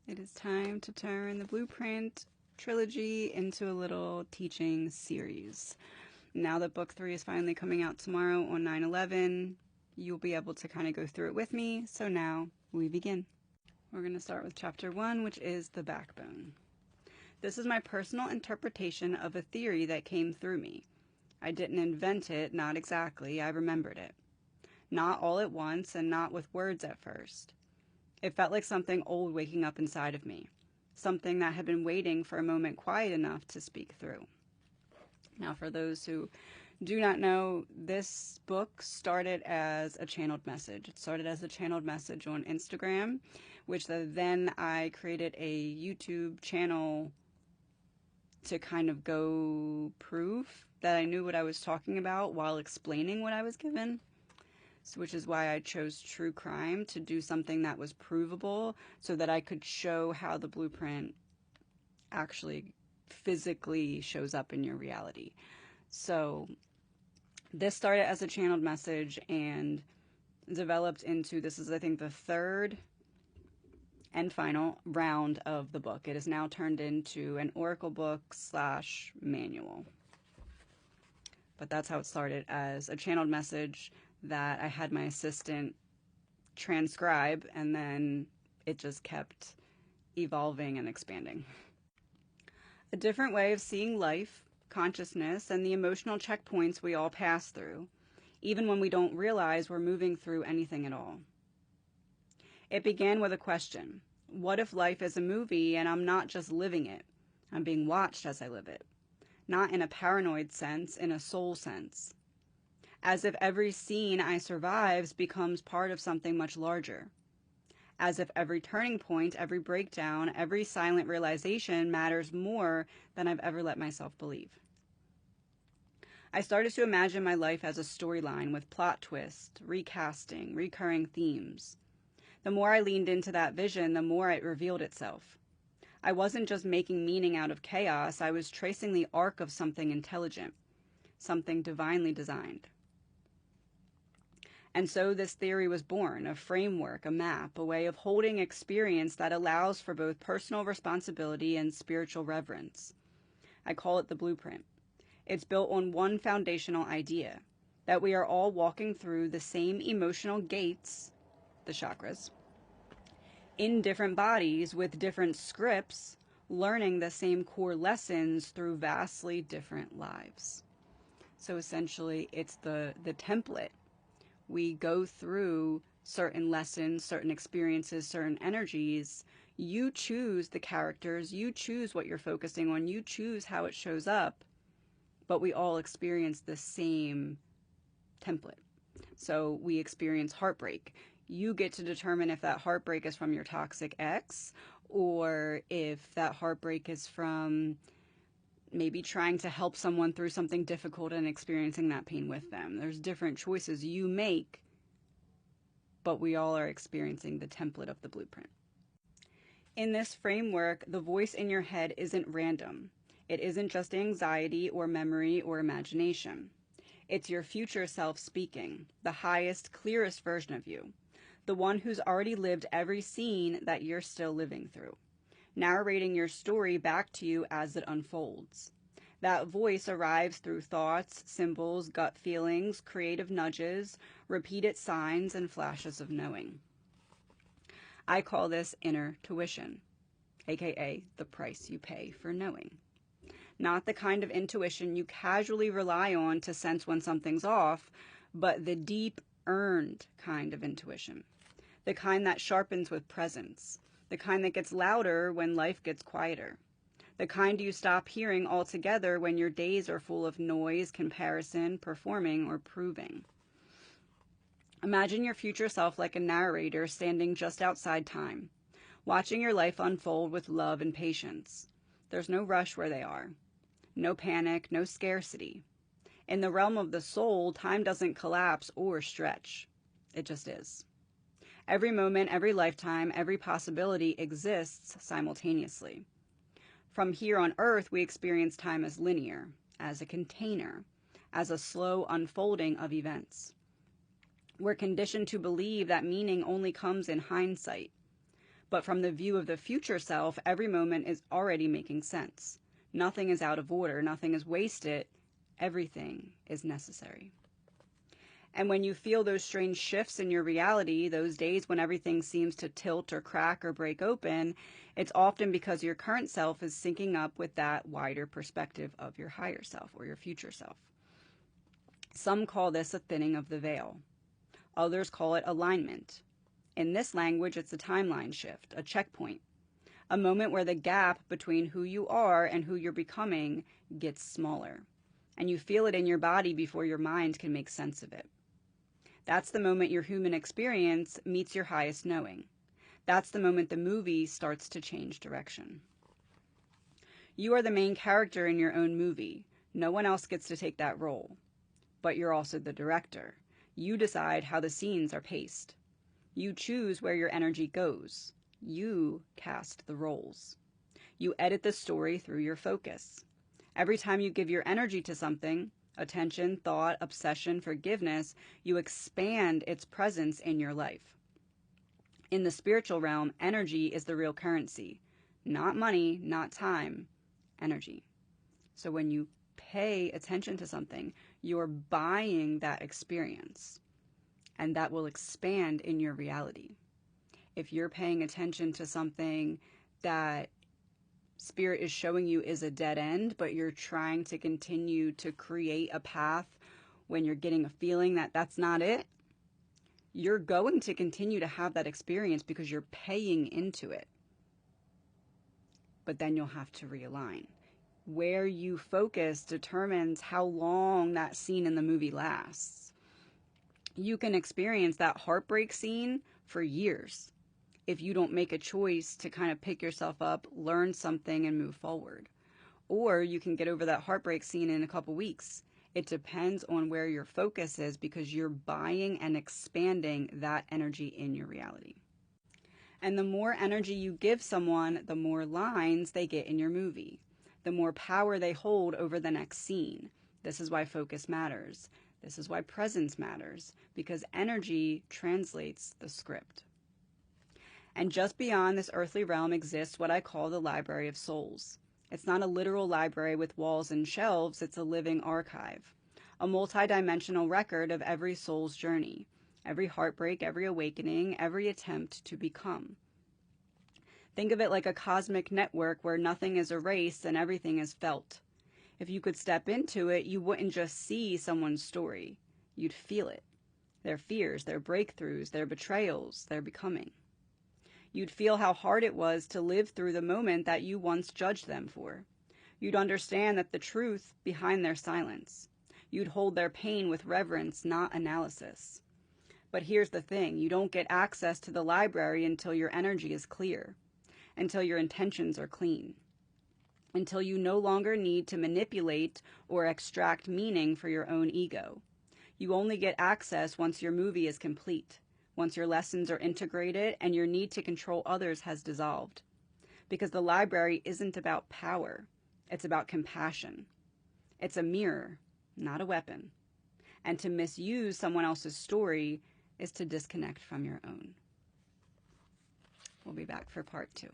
It is time to turn the Blueprint trilogy into a little teaching series. Now that book 3 is finally coming out tomorrow on 9/11, you'll be able to kind of go through it with me. So now we begin. We're going to start with chapter 1, which is the backbone. This is my personal interpretation of a theory that came through me. I didn't invent it, not exactly. I remembered it. Not all at once and not with words at first. It felt like something old waking up inside of me, something that had been waiting for a moment quiet enough to speak through. Now, for those who do not know, this book started as a channeled message. It started as a channeled message on Instagram, which then I created a YouTube channel to kind of go prove that I knew what I was talking about while explaining what I was given. So, which is why I chose true crime, to do something that was provable so that I could show how the blueprint actually physically shows up in your reality. So this started as a channeled message and developed into, this is I think the third and final round of the book. It is now turned into an oracle book / manual. But that's how it started, as a channeled message that I had my assistant transcribe, and then it just kept evolving and expanding. A different way of seeing life, consciousness, and the emotional checkpoints we all pass through, even when we don't realize we're moving through anything at all. It began with a question. What if life is a movie and I'm not just living it? I'm being watched as I live it. Not in a paranoid sense, in a soul sense. As if every scene I survive becomes part of something much larger. As if every turning point, every breakdown, every silent realization matters more than I've ever let myself believe. I started to imagine my life as a storyline with plot twists, recasting, recurring themes. The more I leaned into that vision, the more it revealed itself. I wasn't just making meaning out of chaos, I was tracing the arc of something intelligent, something divinely designed. And so this theory was born, a framework, a map, a way of holding experience that allows for both personal responsibility and spiritual reverence. I call it the blueprint. It's built on one foundational idea, that we are all walking through the same emotional gates, the chakras, in different bodies with different scripts, learning the same core lessons through vastly different lives. So essentially, it's the template. We go through certain lessons, certain experiences, certain energies. You choose the characters, you choose what you're focusing on, you choose how it shows up, but we all experience the same template. So we experience heartbreak. You get to determine if that heartbreak is from your toxic ex, or if that heartbreak is from maybe trying to help someone through something difficult and experiencing that pain with them. There's different choices you make, but we all are experiencing the template of the blueprint. In this framework, the voice in your head isn't random. It isn't just anxiety or memory or imagination. It's your future self speaking, the highest, clearest version of you, the one who's already lived every scene that you're still living through, narrating your story back to you as it unfolds. That voice arrives through thoughts, symbols, gut feelings, creative nudges, repeated signs, and flashes of knowing. I call this inner tuition, aka the price you pay for knowing. Not the kind of intuition you casually rely on to sense when something's off, but the deep, earned kind of intuition. The kind that sharpens with presence. The kind that gets louder when life gets quieter. The kind you stop hearing altogether when your days are full of noise, comparison, performing, or proving. Imagine your future self like a narrator standing just outside time, watching your life unfold with love and patience. There's no rush where they are. No panic, no scarcity. In the realm of the soul, time doesn't collapse or stretch. It just is. Every moment, every lifetime, every possibility exists simultaneously. From here on earth, we experience time as linear, as a container, as a slow unfolding of events. We're conditioned to believe that meaning only comes in hindsight. But from the view of the future self, every moment is already making sense. Nothing is out of order, nothing is wasted, everything is necessary. And when you feel those strange shifts in your reality, those days when everything seems to tilt or crack or break open, it's often because your current self is syncing up with that wider perspective of your higher self or your future self. Some call this a thinning of the veil. Others call it alignment. In this language, it's a timeline shift, a checkpoint, a moment where the gap between who you are and who you're becoming gets smaller, and you feel it in your body before your mind can make sense of it. That's the moment your human experience meets your highest knowing. That's the moment the movie starts to change direction. You are the main character in your own movie. No one else gets to take that role. But you're also the director. You decide how the scenes are paced. You choose where your energy goes. You cast the roles. You edit the story through your focus. Every time you give your energy to something, attention, thought, obsession, forgiveness, you expand its presence in your life. In the spiritual realm, energy is the real currency. Not money, not time, energy. So when you pay attention to something, you're buying that experience, and that will expand in your reality. If you're paying attention to something that Spirit is showing you is a dead end, but you're trying to continue to create a path when you're getting a feeling that that's not it, you're going to continue to have that experience because you're paying into it. But then you'll have to realign. Where you focus determines how long that scene in the movie lasts. You can experience that heartbreak scene for years if you don't make a choice to kind of pick yourself up, learn something, and move forward. Or you can get over that heartbreak scene in a couple weeks. It depends on where your focus is because you're buying and expanding that energy in your reality. And the more energy you give someone, the more lines they get in your movie, the more power they hold over the next scene. This is why focus matters. This is why presence matters, because energy translates the script. And just beyond this earthly realm exists what I call the library of souls. It's not a literal library with walls and shelves, it's a living archive, a multidimensional record of every soul's journey, every heartbreak, every awakening, every attempt to become. Think of it like a cosmic network where nothing is erased and everything is felt. If you could step into it, you wouldn't just see someone's story. You'd feel it. Their fears, their breakthroughs, their betrayals, their becoming. You'd feel how hard it was to live through the moment that you once judged them for. You'd understand that the truth behind their silence. You'd hold their pain with reverence, not analysis. But here's the thing, you don't get access to the library until your energy is clear, until your intentions are clean, until you no longer need to manipulate or extract meaning for your own ego. You only get access once your movie is complete, once your lessons are integrated and your need to control others has dissolved. Because the library isn't about power, it's about compassion. It's a mirror, not a weapon. And to misuse someone else's story is to disconnect from your own. We'll be back for part 2.